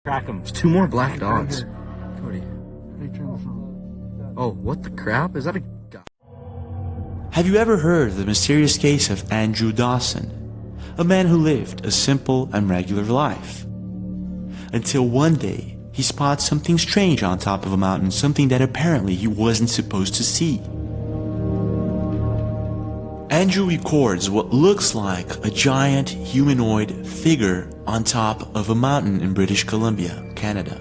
Track them. There's two more black dots. Right, Cody. hey, turn the phone. Oh, what the crap? Is that a guy? Have you ever heard of the mysterious case of Andrew Dawson, a man who lived a simple and regular life? Until one day, he spots something strange on top of a mountain, something that apparently he wasn't supposed to see. Andrew records what looks like a giant humanoid figure on top of a mountain in British Columbia, Canada.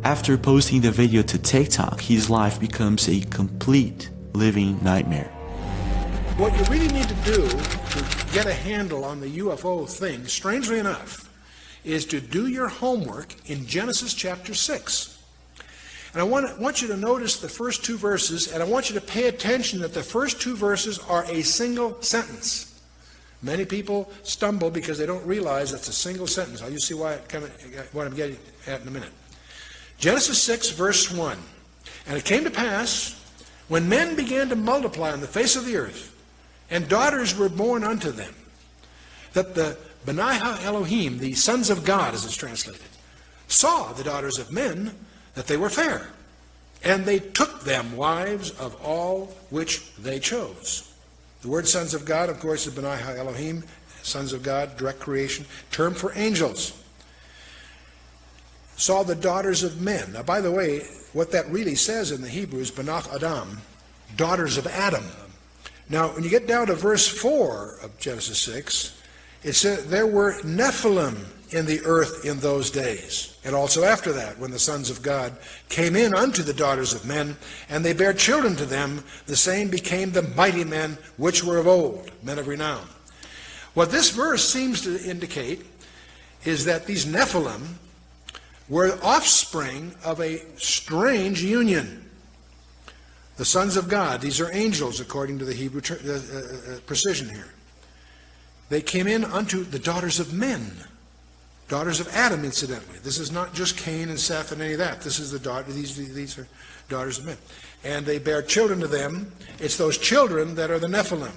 After posting the video to TikTok, his life becomes a complete living nightmare. What you really need to do to get a handle on the UFO thing, strangely enough, is to do your homework in Genesis chapter 6. And I want you to notice the first two verses, and I want you to pay attention that the first two verses are a single sentence. Many people stumble because they don't realize that's a single sentence. You'll see what I'm getting at in a minute. Genesis 6, verse 1. And it came to pass, when men began to multiply on the face of the earth, and daughters were born unto them, that the Benaiah Elohim, the sons of God, as it's translated, saw the daughters of men, that they were fair, and they took them wives of all which they chose. The word sons of God, of course, is Benaiah Elohim, sons of God, direct creation, term for angels. Saw the daughters of men. Now, by the way, what that really says in the Hebrew is Banath Adam, daughters of Adam. Now, when you get down to verse 4 of Genesis 6, it says there were Nephilim in the earth in those days, and also after that, when the sons of God came in unto the daughters of men, and they bare children to them, the same became the mighty men which were of old, men of renown. What this verse seems to indicate is that these Nephilim were offspring of a strange union. The sons of God, these are angels according to the Hebrew precision here. They came in unto the daughters of men. Daughters of Adam, incidentally. This is not just Cain and Seth and any of that. This is the daughter. These are daughters of men. And they bear children to them. It's those children that are the Nephilim.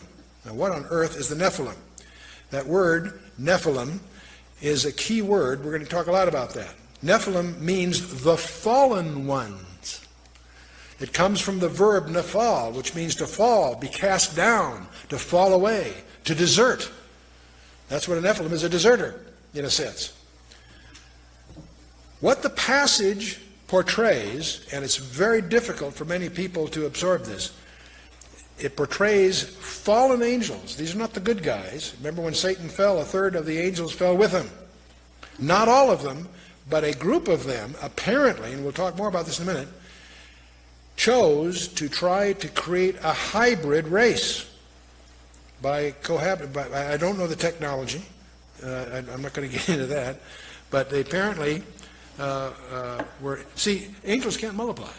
Now, what on earth is the Nephilim? That word, Nephilim, is a key word. We're going to talk a lot about that. Nephilim means the fallen ones. It comes from the verb nephal, which means to fall, be cast down, to fall away, to desert. That's what a Nephilim is, a deserter, in a sense. What the passage portrays, and it's very difficult for many people to absorb this, it portrays fallen angels. These are not the good guys. Remember when Satan fell, a third of the angels fell with him. Not all of them, but a group of them, apparently, and we'll talk more about this in a minute, chose to try to create a hybrid race by cohabiting. I don't know the technology. I'm not going to get into that. But they apparently were... See, angels can't multiply.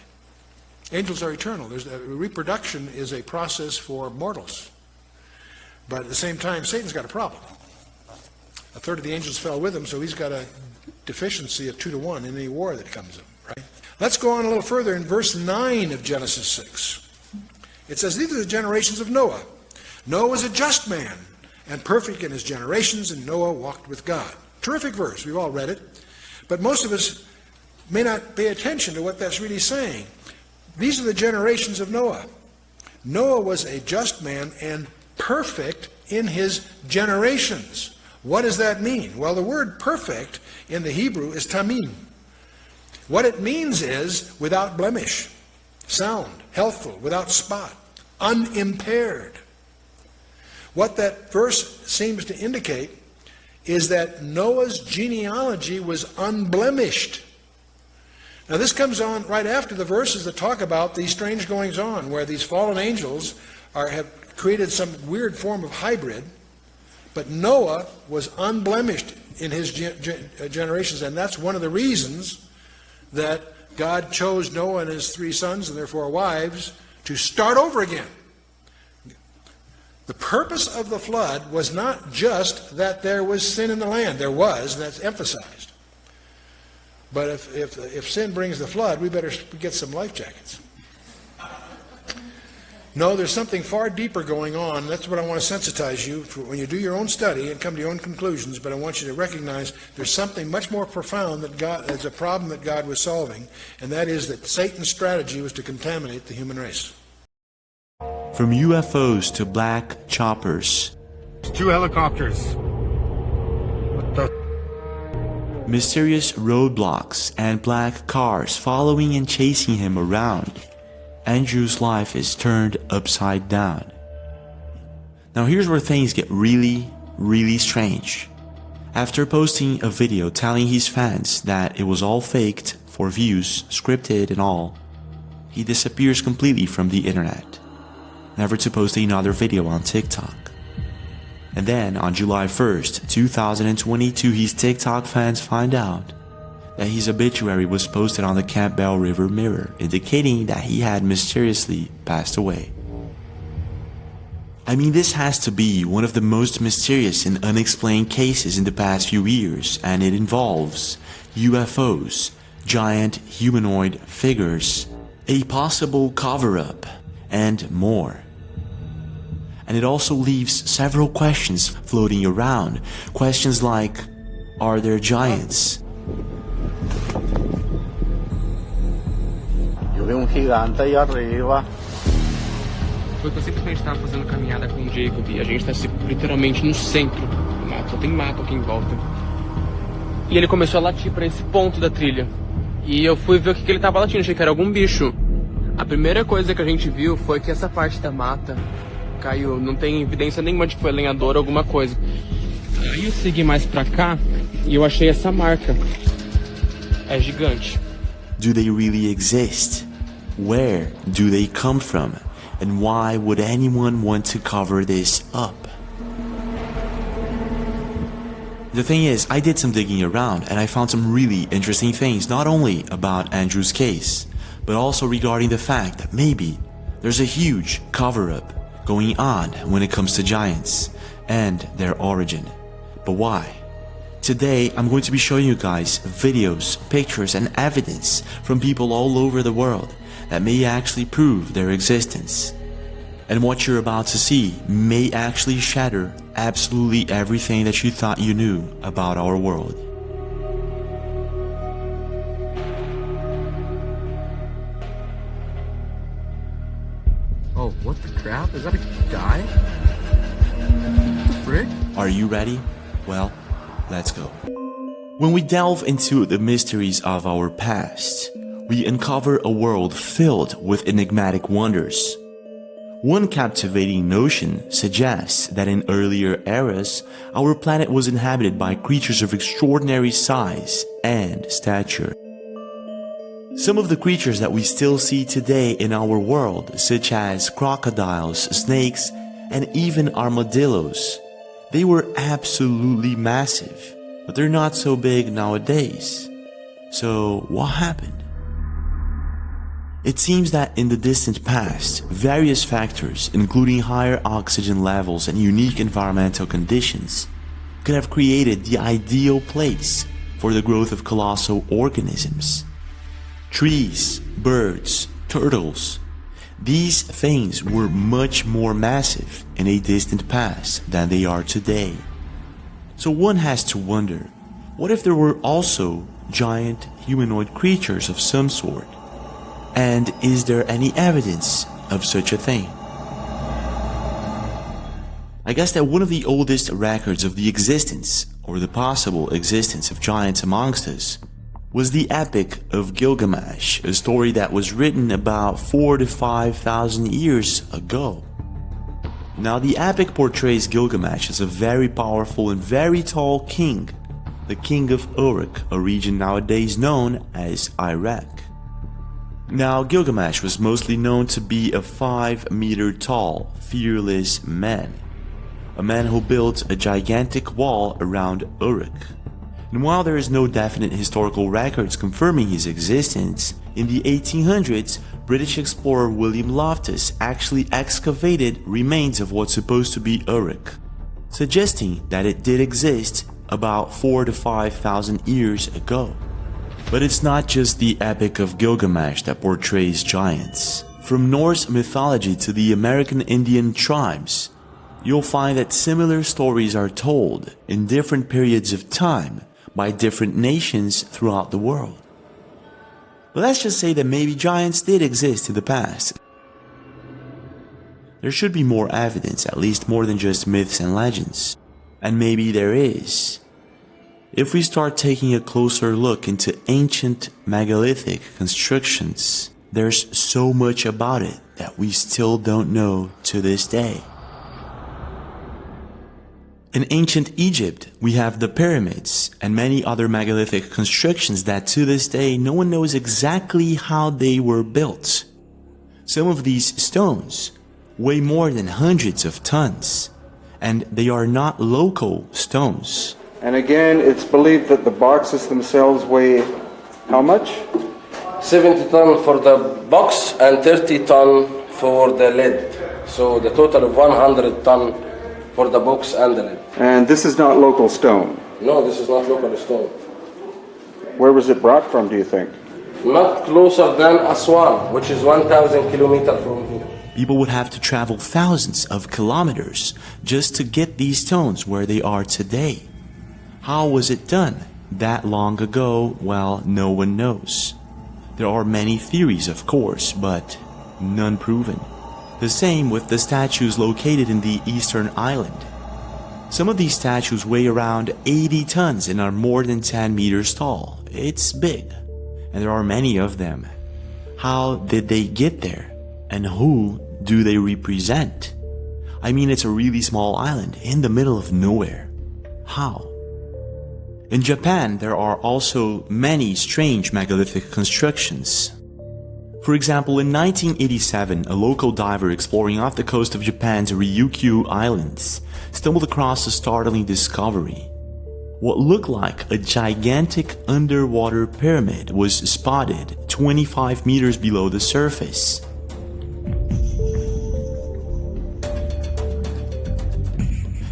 Angels are eternal. Reproduction is a process for mortals. But at the same time, Satan's got a problem. A third of the angels fell with him, so he's got a deficiency of 2 to 1 in any war that comes up, right? Let's go on a little further in verse 9 of Genesis 6. It says, these are the generations of Noah. Noah was a just man and perfect in his generations, and Noah walked with God. Terrific verse. We've all read it. But most of us may not pay attention to what that's really saying. These are the generations of Noah. Noah was a just man and perfect in his generations. What does that mean? Well, the word perfect in the Hebrew is tamim. What it means is without blemish, sound, healthful, without spot, unimpaired. What that verse seems to indicate is that Noah's genealogy was unblemished. Now this comes on right after the verses that talk about these strange goings on, where these fallen angels have created some weird form of hybrid, but Noah was unblemished in his generations, and that's one of the reasons that God chose Noah and his 3 sons and their 4 wives to start over again. The purpose of the flood was not just that there was sin in the land. There was, and that's emphasized. But if sin brings the flood, we better get some life jackets. No, there's something far deeper going on. That's what I want to sensitize you for when you do your own study and come to your own conclusions, but I want you to recognize there's something much more profound that there's a problem that God was solving, and that is that Satan's strategy was to contaminate the human race. From UFOs to black choppers, 2 helicopters. What the? mysterious roadblocks and black cars following and chasing him around, Andrew's life is turned upside down. Now here's where things get really strange. After posting a video telling his fans that it was all faked for views, scripted and all, he disappears completely from the internet, never to post another video on TikTok. And then on July 1st, 2022, his TikTok fans find out that his obituary was posted on the Campbell River Mirror, indicating that he had mysteriously passed away. I mean, this has to be one of the most mysterious and unexplained cases in the past few years, and it involves UFOs, giant humanoid figures, a possible cover-up, and more. And it also leaves several questions floating around. Questions like, are there giants? Eu vi gigante aí arriba. Foi que eu simplesmente estava fazendo caminhada com o Jacob e a gente está literalmente no centro do mato, só tem mato aqui em volta. E ele começou a latir para esse ponto da trilha. E eu fui ver o que ele estava latindo, achei que era algum bicho. A primeira coisa que a gente viu foi que essa parte da mata caiu, não tem evidência nenhuma de que foi lenhador ou alguma coisa. Aí eu segui mais pra cá e eu achei essa marca. É gigante. Do they really exist? Where do they come from? And why would anyone want to cover this up? The thing is, I did some digging around and I found some really interesting things, not only about Andrew's case, but also regarding the fact that maybe there's a huge cover-up going on when it comes to giants and their origin. But why? Today, I'm going to be showing you guys videos, pictures, and evidence from people all over the world that may actually prove their existence. And what you're about to see may actually shatter absolutely everything that you thought you knew about our world. Oh, what the crap? Is that a guy? What the frick? Are you ready? Well, let's go. When we delve into the mysteries of our past, we uncover a world filled with enigmatic wonders. One captivating notion suggests that in earlier eras, our planet was inhabited by creatures of extraordinary size and stature. Some of the creatures that we still see today in our world, such as crocodiles, snakes, and even armadillos, they were absolutely massive, but they're not so big nowadays. So what happened? It seems that in the distant past, various factors, including higher oxygen levels and unique environmental conditions, could have created the ideal place for the growth of colossal organisms. Trees, birds, turtles. These things were much more massive in a distant past than they are today. So one has to wonder, what if there were also giant humanoid creatures of some sort? And is there any evidence of such a thing? I guess that one of the oldest records of the existence, or the possible existence of giants amongst us, was the Epic of Gilgamesh, a story that was written about 4,000 to 5,000 years ago. Now the epic portrays Gilgamesh as a very powerful and very tall king, the king of Uruk, a region nowadays known as Iraq. Now Gilgamesh was mostly known to be a 5-meter tall, fearless man, a man who built a gigantic wall around Uruk. And while there is no definite historical records confirming his existence, in the 1800s, British explorer William Loftus actually excavated remains of what's supposed to be Uruk, suggesting that it did exist about 4,000 to 5,000 years ago. But it's not just the Epic of Gilgamesh that portrays giants. From Norse mythology to the American Indian tribes, you'll find that similar stories are told in different periods of time by different nations throughout the world. But let's just say that maybe giants did exist in the past. There should be more evidence, at least more than just myths and legends. And maybe there is. If we start taking a closer look into ancient megalithic constructions, there's so much about it that we still don't know to this day. In ancient Egypt, we have the pyramids and many other megalithic constructions that to this day no one knows exactly how they were built. Some of these stones weigh more than hundreds of tons, and they are not local stones. And again, it's believed that the boxes themselves weigh how much? 70 ton for the box and 30 ton for the lid. So the total of 100 ton for the box and the lid. And this is not local stone? No, this is not local stone. Where was it brought from, do you think? Not closer than Aswan, which is 1,000 kilometers from here. People would have to travel thousands of kilometers just to get these stones where they are today. How was it done that long ago? Well, no one knows. There are many theories, of course, but none proven. The same with the statues located in the eastern island. Some of these statues weigh around 80 tons and are more than 10 meters tall. It's big, and there are many of them. How did they get there? And who do they represent? I mean, it's a really small island in the middle of nowhere. How? In Japan, there are also many strange megalithic constructions. For example, in 1987, a local diver exploring off the coast of Japan's Ryukyu Islands stumbled across a startling discovery. What looked like a gigantic underwater pyramid was spotted 25 meters below the surface.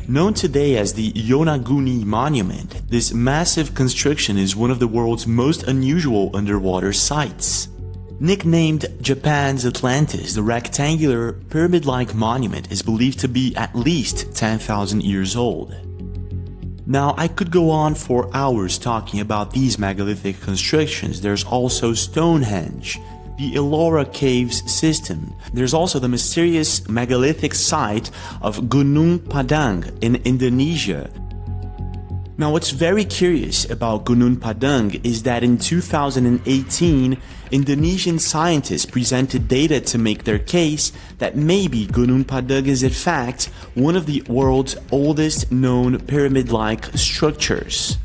Known today as the Yonaguni Monument, this massive construction is one of the world's most unusual underwater sites. Nicknamed Japan's Atlantis, the rectangular, pyramid-like monument is believed to be at least 10,000 years old. Now, I could go on for hours talking about these megalithic constructions. There's also Stonehenge, the Ellora Caves system. There's also the mysterious megalithic site of Gunung Padang in Indonesia. Now, what's very curious about Gunung Padang is that in 2018, Indonesian scientists presented data to make their case that maybe Gunung Padang is in fact one of the world's oldest known pyramid-like structures.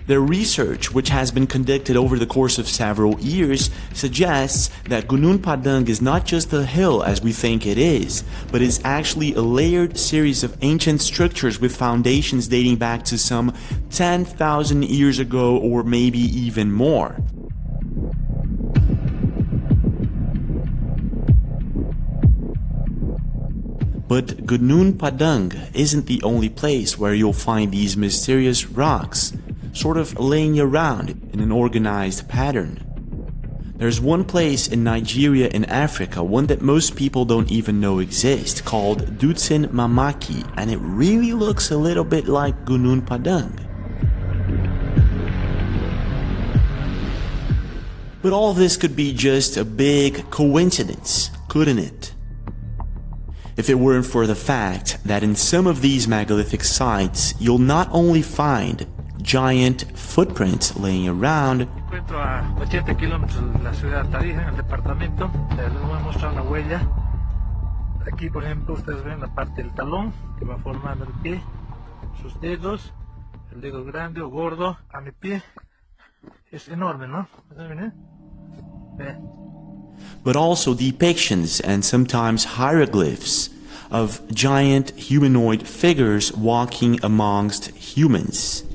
Their research, which has been conducted over the course of several years, suggests that Gunung Padang is not just a hill as we think it is, but is actually a layered series of ancient structures with foundations dating back to some 10,000 years ago or maybe even more. But Gunung Padang isn't the only place where you'll find these mysterious rocks sort of laying around in an organized pattern. There's one place in Nigeria in Africa, one that most people don't even know exists, called Dutsen Mamaki, and it really looks a little bit like Gunung Padang. But all this could be just a big coincidence, couldn't it? If it weren't for the fact that in some of these megalithic sites, you'll not only find giant footprints laying around, encuentro a 80 kilómetros de la ciudad de Tarija, en el departamento. Les voy a mostrar una huella. Aquí, por ejemplo, ustedes ven la parte del talón que va formando el pie, sus dedos, el dedo grande o gordo a mi pie. Es enorme, ¿no? but also depictions and sometimes hieroglyphs of giant humanoid figures walking amongst humans.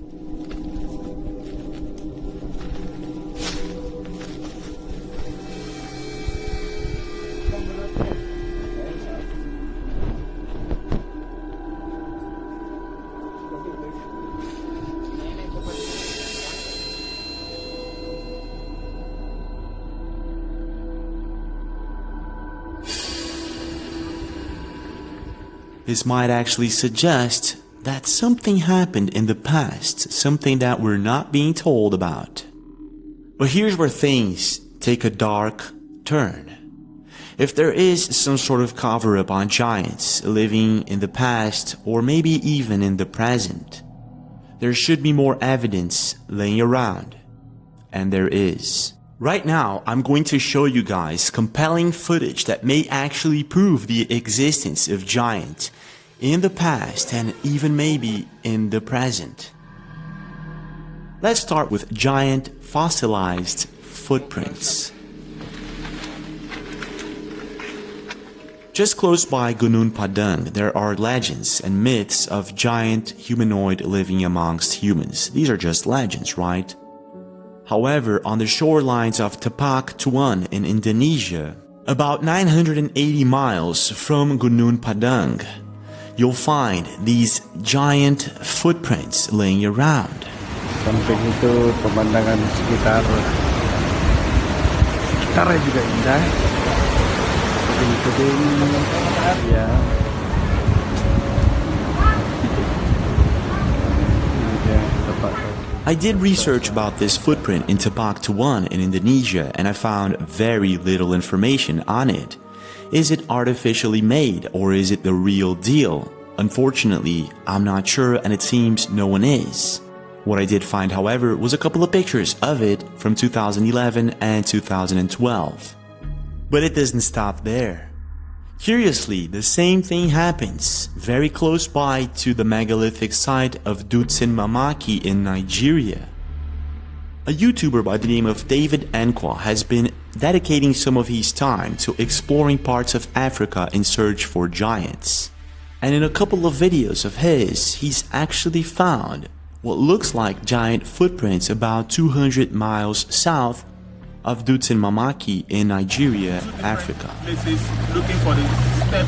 This might actually suggest that something happened in the past, something that we're not being told about. But here's where things take a dark turn. If there is some sort of cover-up on giants living in the past or maybe even in the present, there should be more evidence laying around. And there is. Right now, I'm going to show you guys compelling footage that may actually prove the existence of giants in the past and even maybe in the present. Let's start with giant fossilized footprints. Just close by Gunung Padang, there are legends and myths of giant humanoid living amongst humans. These are just legends, right? However, on the shorelines of Tapak Tuan in Indonesia, about 980 miles from Gunung Padang, you'll find these giant footprints laying around. Samping itu pemandangan sekitar juga indah. Ya. I did research about this footprint in Tapak Tuan in Indonesia and I found very little information on it. Is it artificially made or is it the real deal? Unfortunately, I'm not sure and it seems no one is. What I did find, however, was a couple of pictures of it from 2011 and 2012. But it doesn't stop there. Curiously, the same thing happens very close by to the megalithic site of Dutsen Mamaki in Nigeria. A YouTuber by the name of David Enkwa has been dedicating some of his time to exploring parts of Africa in search for giants. And in a couple of videos of his, he's actually found what looks like giant footprints about 200 miles south of Dutsen Mamaki in Nigeria, Africa. Places looking for the step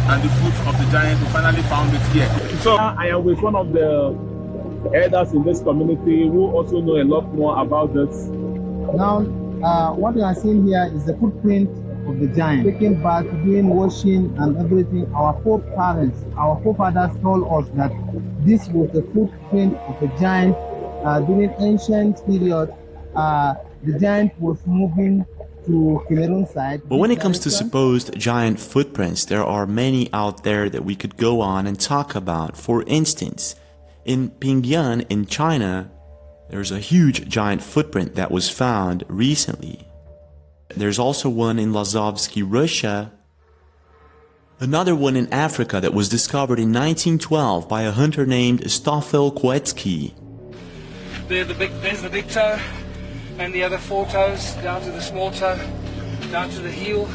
and the foot of the giant. We finally found it here. So I am with one of the elders in this community who also know a lot more about this. Now, what you are seeing here is the footprint of the giant. Taking back, doing washing and everything. Our forefathers told us that this was the footprint of the giant during ancient period. The giant was moving to Cameroon side. But when it comes to supposed giant footprints, there are many out there that we could go on and talk about. For instance, in Pingyuan in China, there's a huge giant footprint that was found recently. There's also one in Lazovsky, Russia. Another one in Africa that was discovered in 1912 by a hunter named Stoffel Koetsky. There's the big toe, and the other 4 toes, down to the small toe, down to the heel.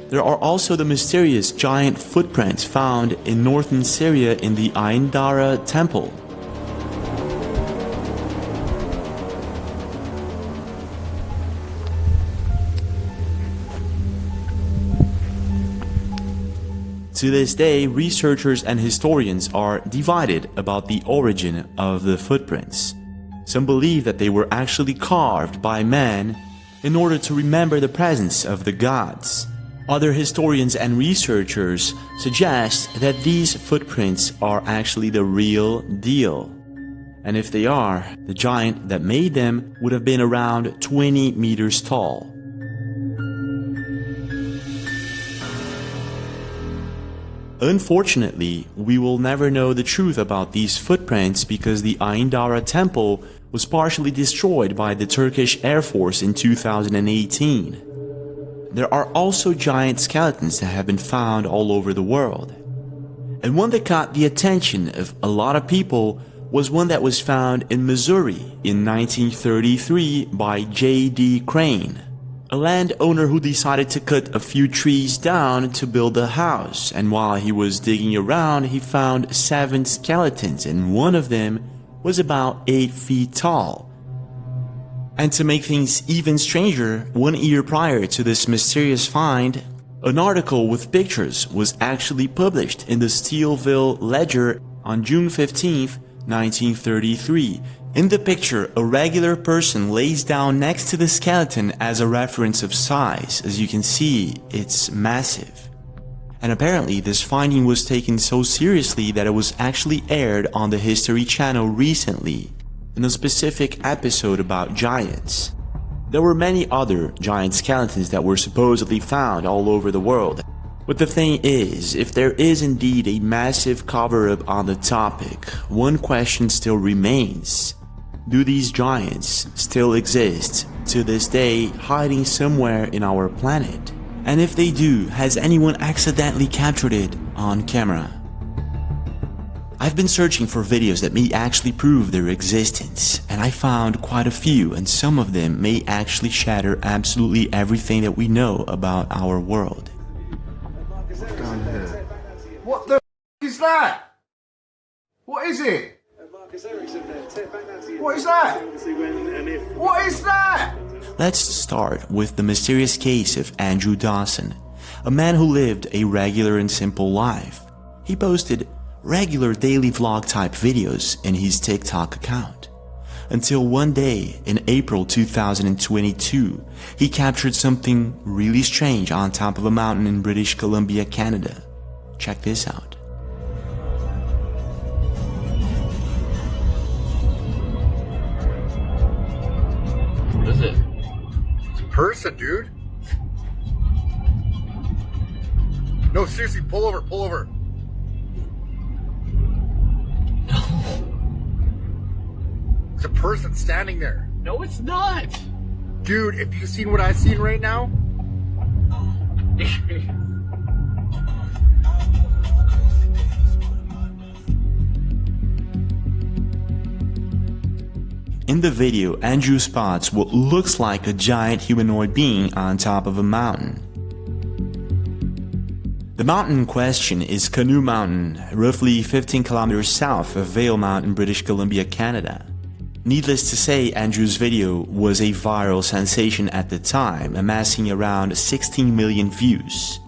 There are also the mysterious giant footprints found in northern Syria in the Ain Dara temple. To this day, researchers and historians are divided about the origin of the footprints. Some believe that they were actually carved by man in order to remember the presence of the gods. Other historians and researchers suggest that these footprints are actually the real deal. And if they are, the giant that made them would have been around 20 meters tall. Unfortunately, we will never know the truth about these footprints because the Ain Dara temple was partially destroyed by the Turkish Air Force in 2018. There are also giant skeletons that have been found all over the world. And one that caught the attention of a lot of people was one that was found in Missouri in 1933 by J.D. Crane, a landowner who decided to cut a few trees down to build a house, and while he was digging around, he found 7 skeletons, and one of them was about 8 feet tall. And to make things even stranger, 1 year prior to this mysterious find, an article with pictures was actually published in the Steelville Ledger on June 15th, 1933. In the picture, a regular person lays down next to the skeleton as a reference of size. As you can see, it's massive. And apparently this finding was taken so seriously that it was actually aired on the History Channel recently, in a specific episode about giants. There were many other giant skeletons that were supposedly found all over the world. But the thing is, if there is indeed a massive cover-up on the topic, one question still remains. Do these giants still exist to this day, hiding somewhere in our planet? And if they do, has anyone accidentally captured it on camera? I've been searching for videos that may actually prove their existence, and I found quite a few, and some of them may actually shatter absolutely everything that we know about our world. Down here. What the is that? What is it? What is that? What is that? Let's start with the mysterious case of Andrew Dawson, a man who lived a regular and simple life. He posted regular daily vlog type videos in his TikTok account. Until one day in April 2022, he captured something really strange on top of a mountain in British Columbia, Canada. Check this out. What is it? It's a person, dude. No, seriously, pull over, pull over. It's a person standing there. No, it's not. Dude, if you seen what I've seen right now? In the video, Andrew spots what looks like a giant humanoid being on top of a mountain. The mountain in question is Canoe Mountain, roughly 15 kilometers south of Valemount in British Columbia, Canada. Needless to say, Andrew's video was a viral sensation at the time, amassing around 16 million views.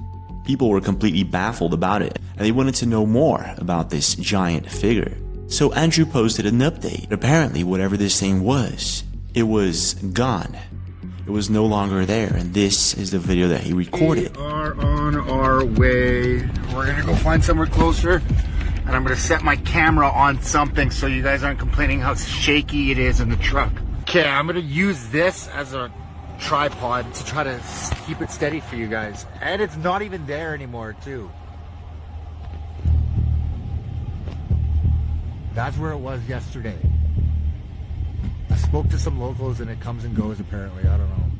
People were completely baffled about it, and they wanted to know more about this giant figure. So Andrew posted an update. Apparently, whatever this thing was, it was gone. It was no longer there, and this is the video that he recorded. We are on our way. We're gonna go find somewhere closer, and I'm gonna set my camera on something so you guys aren't complaining how shaky it is in the truck. Okay, I'm gonna use this as a tripod to try to keep it steady for you guys. And it's not even there anymore, too. That's where it was yesterday. I spoke to some locals and it comes and goes apparently, I don't know.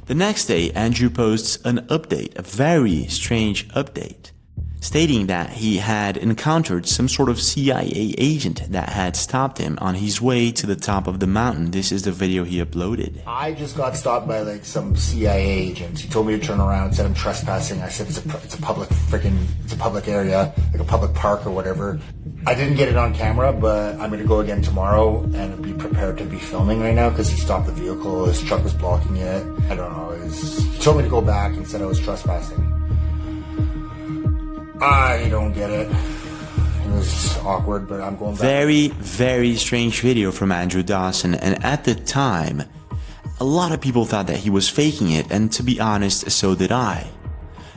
The next day, Andrew posts an update, a very strange update, stating that he had encountered some sort of CIA agent that had stopped him on his way to the top of the mountain. This is the video he uploaded. I just got stopped by like some CIA agent. He told me to turn around, said I'm trespassing. I said it's a public area, like a public park or whatever. I didn't get it on camera, but I'm gonna go again tomorrow and be prepared to be filming right now because he stopped the vehicle. His truck was blocking it. I don't know. He told me to go back and said I was trespassing. I don't get it. It was awkward, but I'm going back. Very, very strange video from Andrew Dawson, and at the time, a lot of people thought that he was faking it, and to be honest, so did I.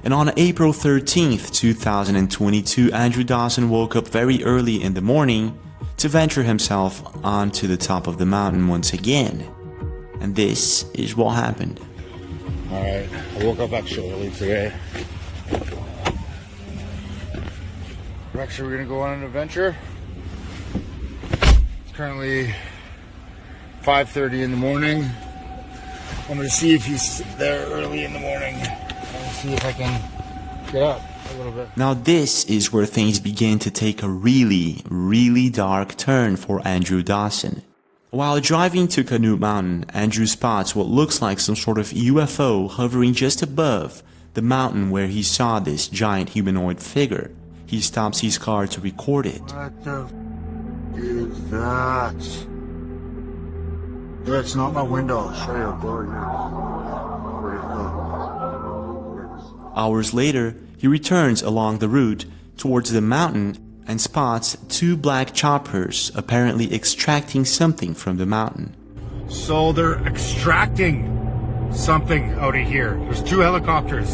And on April 13th, 2022, Andrew Dawson woke up very early in the morning to venture himself onto the top of the mountain once again. And this is what happened. Alright, I woke up actually early today. Actually, we're gonna go on an adventure. It's currently 5:30 in the morning. I'm gonna see if he's there early in the morning. And see if I can get up a little bit. Now this is where things begin to take a really, really dark turn for Andrew Dawson. While driving to Canoe Mountain, Andrew spots what looks like some sort of UFO hovering just above the mountain where he saw this giant humanoid figure. He stops his car to record it. What the is that? That's not my window. I'll show you a door here. Hours later, he returns along the route towards the mountain and spots two black choppers apparently extracting something from the mountain. So they're extracting something out of here. There's two helicopters.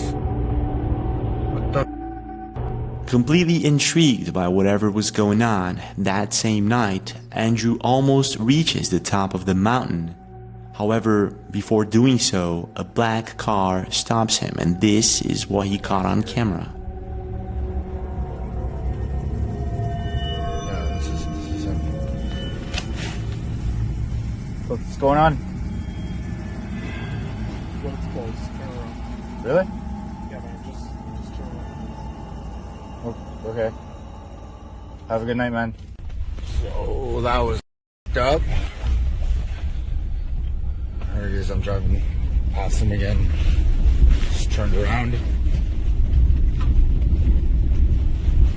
What the Completely intrigued by whatever was going on, that same night, Andrew almost reaches the top of the mountain. However, before doing so, a black car stops him, and this is what he caught on camera. Yeah, this is him. What's going on? Really? Yeah, man, just turn around. Okay. Have a good night, man. So that was up. There he is. I'm driving past him again. Just turned around.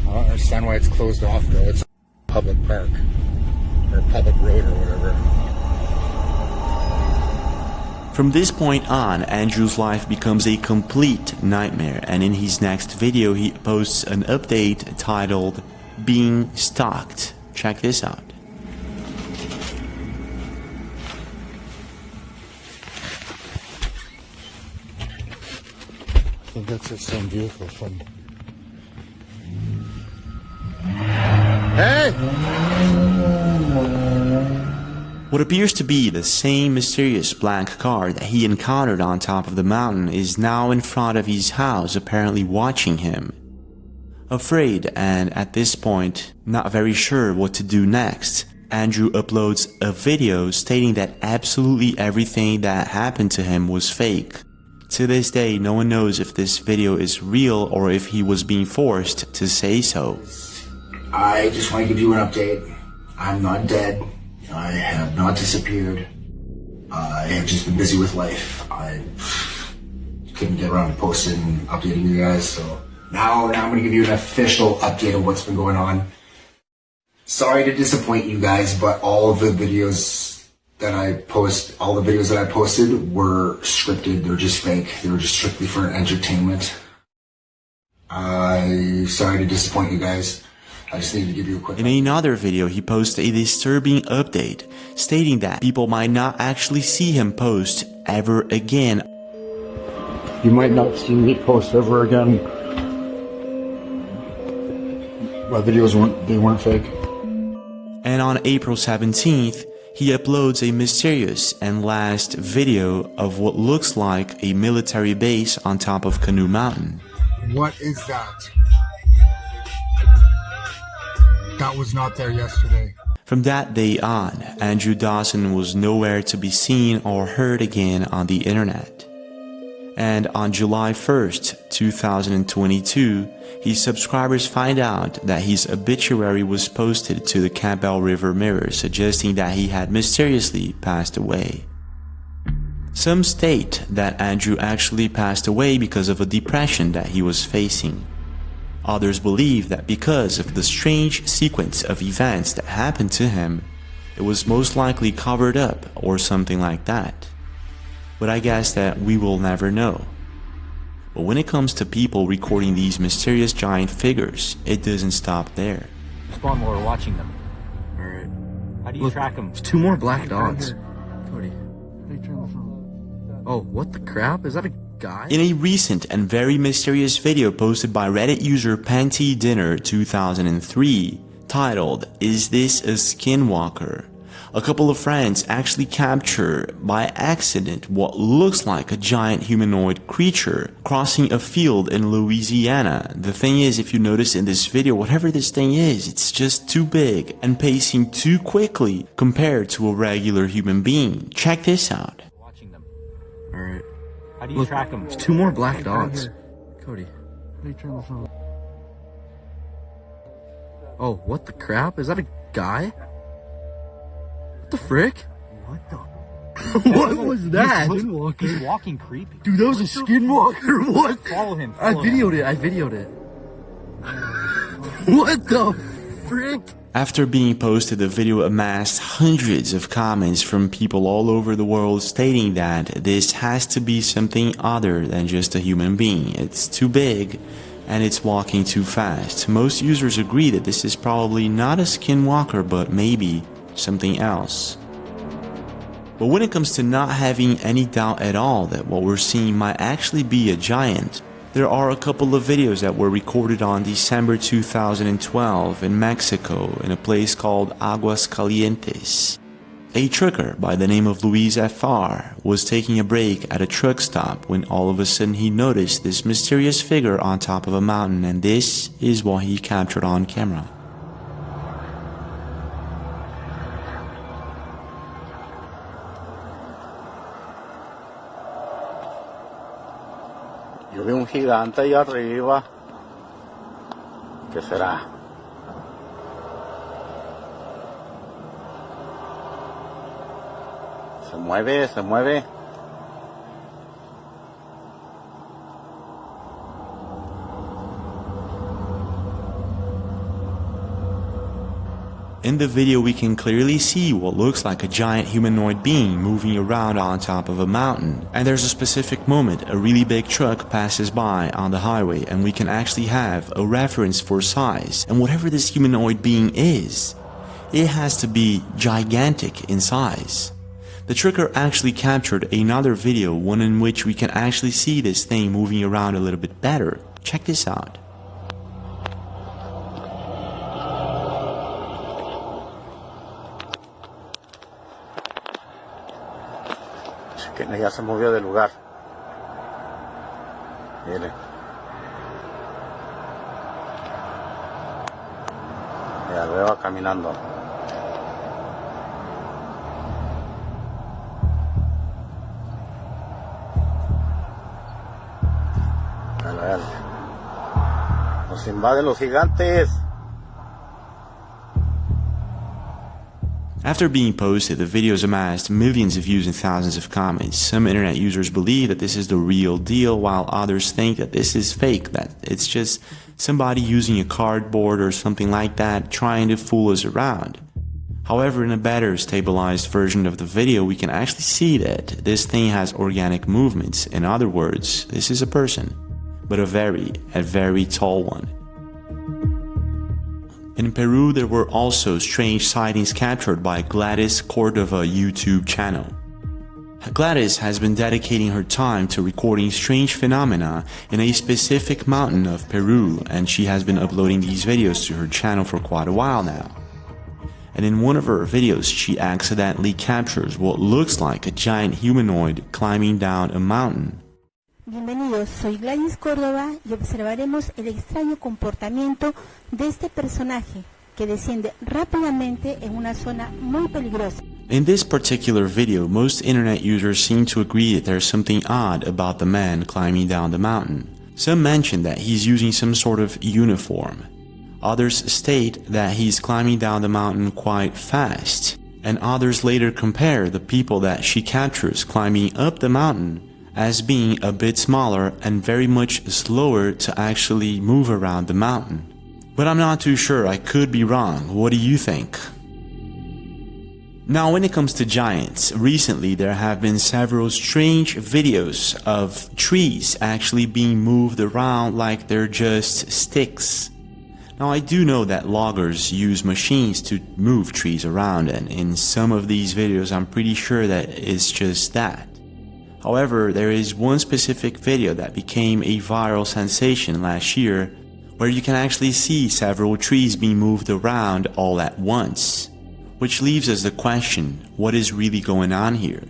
I don't understand why it's closed off though. It's a public park or public road or whatever. From this point on, Andrew's life becomes a complete nightmare, and in his next video he posts an update titled "Being Stalked." Check this out. I think that's the same vehicle from... Hey! What appears to be the same mysterious black car that he encountered on top of the mountain is now in front of his house, apparently watching him. Afraid, and at this point, not very sure what to do next, Andrew uploads a video stating that absolutely everything that happened to him was fake. To this day, no one knows if this video is real or if he was being forced to say so. I just want to give you an update. I'm not dead. I have not disappeared. I have just been busy with life. I couldn't get around to posting and updating you guys, so now I'm going to give you an official update of what's been going on. Sorry to disappoint you guys, but all of the videos that I posted were scripted. They're just fake. They were just strictly for entertainment. I'm sorry to disappoint you guys. I just needed to give you a quick... In another video, he posted a disturbing update, stating that people might not actually see him post ever again. You might not see me post ever again. My videos weren't fake. And on April 17th, he uploads a mysterious and last video of what looks like a military base on top of Canoe Mountain. What is that? That was not there yesterday. From that day on, Andrew Dawson was nowhere to be seen or heard again on the internet. And on July 1st, 2022, his subscribers find out that his obituary was posted to the Campbell River Mirror, suggesting that he had mysteriously passed away. Some state that Andrew actually passed away because of a depression that he was facing. Others believe that because of the strange sequence of events that happened to him, it was most likely covered up or something like that. But I guess that we will never know. But when it comes to people recording these mysterious giant figures, it doesn't stop there. Spawn while we're watching them. Alright. How do you track them? There's two more black dogs. Cody. Oh, what the crap? Is that a guy? In a recent and very mysterious video posted by Reddit user Panty Dinner 2003, titled, "Is This a Skinwalker?", a couple of friends actually capture by accident what looks like a giant humanoid creature crossing a field in Louisiana. The thing is, if you notice in this video, whatever this thing is, it's just too big and pacing too quickly compared to a regular human being. Check this out. Watching them. Alright. How do you track them? There's two more black dogs. Cody. Oh, what the crap? Is that a guy? What the frick? What the? What was that? He's walking creepy. Dude, that was a skinwalker. What? Follow him. I videoed it. What the frick? After being posted, the video amassed hundreds of comments from people all over the world stating that this has to be something other than just a human being. It's too big and it's walking too fast. Most users agree that this is probably not a skinwalker, but maybe something else. But when it comes to not having any doubt at all that what we're seeing might actually be a giant, There are a couple of videos that were recorded on December 2012 in Mexico in a place called Aguas Calientes. A trucker by the name of Luis Fr. was taking a break at a truck stop when all of a sudden he noticed this mysterious figure on top of a mountain, and this is what he captured on camera. Yo vi un gigante ahí arriba. ¿Qué será? Se mueve, se mueve. In the video we can clearly see what looks like a giant humanoid being moving around on top of a mountain. And there's a specific moment a really big truck passes by on the highway, and we can actually have a reference for size. And whatever this humanoid being is, it has to be gigantic in size. The trucker actually captured another video, one in which we can actually see this thing moving around a little bit better. Check this out. Que ya se movió del lugar. Mire. Ya lo veo caminando. Véale. Nos invaden los gigantes. After being posted, the videos amassed millions of views and thousands of comments. Some internet users believe that this is the real deal, while others think that this is fake, that it's just somebody using a cardboard or something like that trying to fool us around. However, in a better stabilized version of the video, we can actually see that this thing has organic movements. In other words, this is a person, but a very tall one. In Peru, there were also strange sightings captured by Gladys Cordova YouTube channel. Gladys has been dedicating her time to recording strange phenomena in a specific mountain of Peru, and she has been uploading these videos to her channel for quite a while now. And in one of her videos, she accidentally captures what looks like a giant humanoid climbing down a mountain. Bienvenidos, soy Gladys Córdoba y observaremos el extraño comportamiento de este personaje que desciende rápidamente en una zona muy peligrosa. In this particular video, most internet users seem to agree that there's something odd about the man climbing down the mountain. Some mention that he's using some sort of uniform. Others state that he's climbing down the mountain quite fast. And others later compare the people that she captures climbing up the mountain as being a bit smaller and very much slower to actually move around the mountain. But I'm not too sure, I could be wrong. What do you think? Now, when it comes to giants, recently there have been several strange videos of trees actually being moved around like they're just sticks. Now, I do know that loggers use machines to move trees around, and in some of these videos I'm pretty sure that it's just that. However, there is one specific video that became a viral sensation last year where you can actually see several trees being moved around all at once. Which leaves us the question, what is really going on here?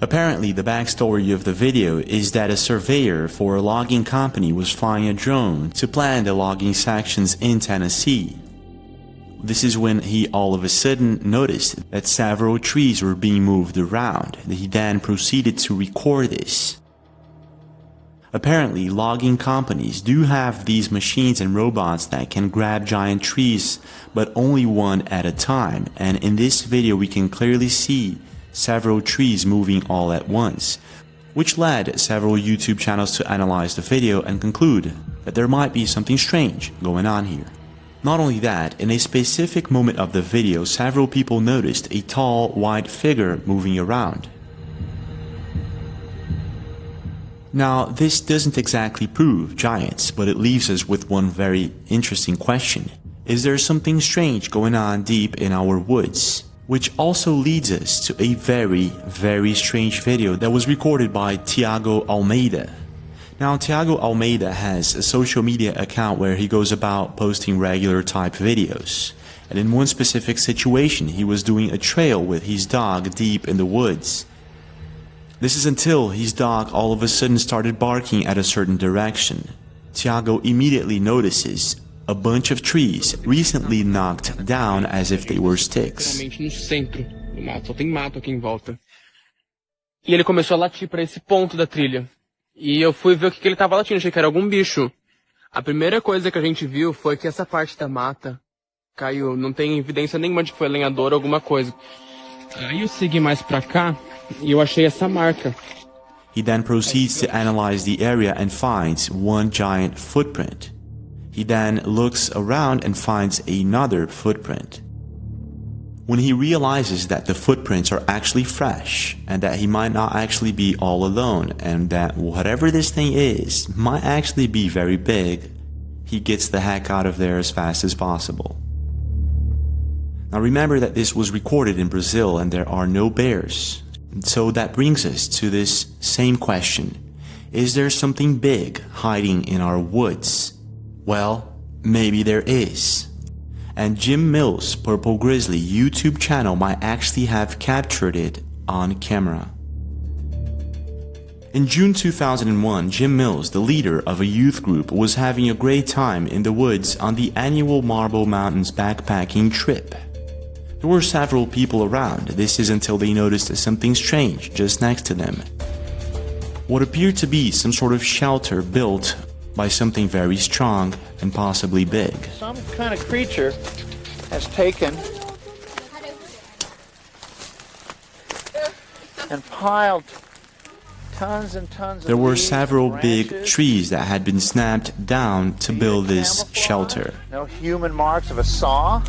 Apparently, the backstory of the video is that a surveyor for a logging company was flying a drone to plan the logging sections in Tennessee. This is when he all of a sudden noticed that several trees were being moved around. He then proceeded to record this. Apparently, logging companies do have these machines and robots that can grab giant trees, but only one at a time, and in this video we can clearly see several trees moving all at once, which led several YouTube channels to analyze the video and conclude that there might be something strange going on here. Not only that, in a specific moment of the video, several people noticed a tall, white figure moving around. Now, this doesn't exactly prove giants, but it leaves us with one very interesting question. Is there something strange going on deep in our woods? Which also leads us to a very, very strange video that was recorded by Tiago Almeida. Now, Tiago Almeida has a social media account where he goes about posting regular type videos. And in one specific situation, he was doing a trail with his dog deep in the woods. This is until his dog all of a sudden started barking at a certain direction. Tiago immediately notices a bunch of trees recently knocked down as if they were sticks. No centro do mato, só tem mato aqui em volta. E ele começou a latir para esse ponto da trilha. E eu fui ver o que ele estava latindo, achei que era algum bicho. A primeira coisa que a gente viu foi que essa parte da mata caiu, não tem evidência nenhuma de que foi lenhador ou alguma coisa. Aí eu segui mais pra cá e eu achei essa marca. He then proceeds to analyze the area and finds one giant footprint. He then looks around and finds another footprint. When he realizes that the footprints are actually fresh and that he might not actually be all alone and that whatever this thing is might actually be very big, he gets the heck out of there as fast as possible. Now remember that this was recorded in Brazil and there are no bears. And so that brings us to this same question. Is there something big hiding in our woods? Well, maybe there is. And Jim Mills' Purple Grizzly YouTube channel might actually have captured it on camera. In June 2001, Jim Mills, the leader of a youth group, was having a great time in the woods on the annual Marble Mountains backpacking trip. There were several people around. This is until they noticed something strange just next to them. What appeared to be some sort of shelter built by something very strong and possibly big. Some kind of creature has taken and piled tons and tons of There were leaves, several branches, big trees that had been snapped down to build this shelter. no human marks of a saw.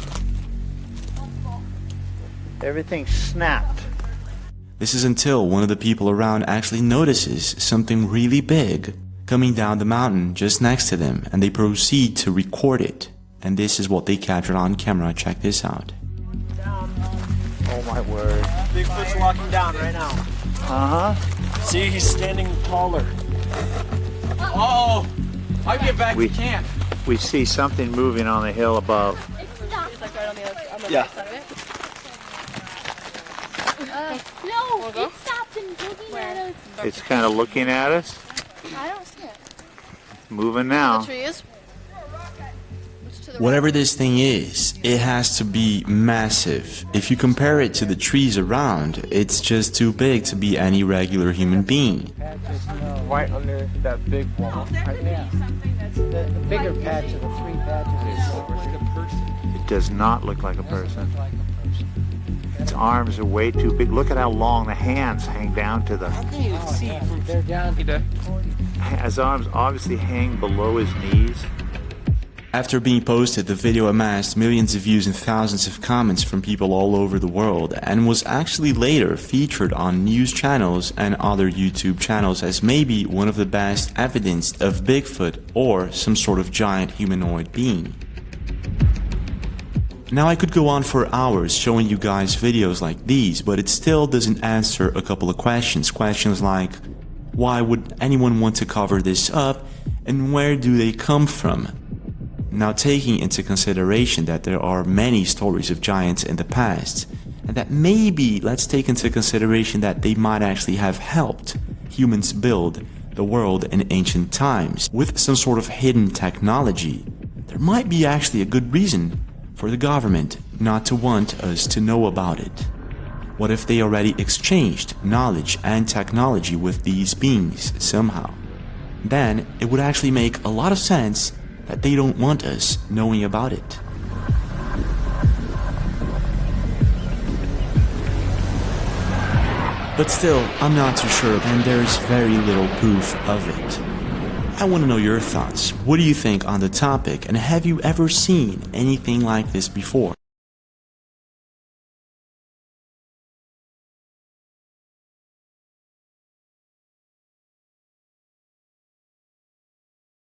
Everything snapped. This is until one of the people around actually notices something really big coming down the mountain just next to them, and they proceed to record it. And this is what they captured on camera. Check this out. Oh my word. Bigfoot's walking down right now. Uh-huh. See, he's standing taller. Oh, I get back to camp. We see something moving on the hill above. Yeah. No, it stopped and looking at us. It's kind of looking at us. I don't see it. Moving now. Whatever this thing is, it has to be massive. If you compare it to the trees around, it's just too big to be any regular human being. Right under that big wall. Right there. The bigger patch of the three patches. It does not look like a person. Its arms are way too big. Look at how long the hands hang down to the... How can you see from there down to the... His arms obviously hang below his knees. After being posted, the video amassed millions of views and thousands of comments from people all over the world, and was actually later featured on news channels and other YouTube channels as maybe one of the best evidence of Bigfoot or some sort of giant humanoid being. Now I could go on for hours showing you guys videos like these, but it still doesn't answer a couple of questions. Questions like, why would anyone want to cover this up, and where do they come from? Now, taking into consideration that there are many stories of giants in the past, and that maybe let's take into consideration that they might actually have helped humans build the world in ancient times with some sort of hidden technology, there might be actually a good reason for the government not to want us to know about it. What if they already exchanged knowledge and technology with these beings somehow? Then it would actually make a lot of sense that they don't want us knowing about it. But still, I'm not too sure, and there's very little proof of it. I want to know your thoughts. What do you think on the topic, and have you ever seen anything like this before?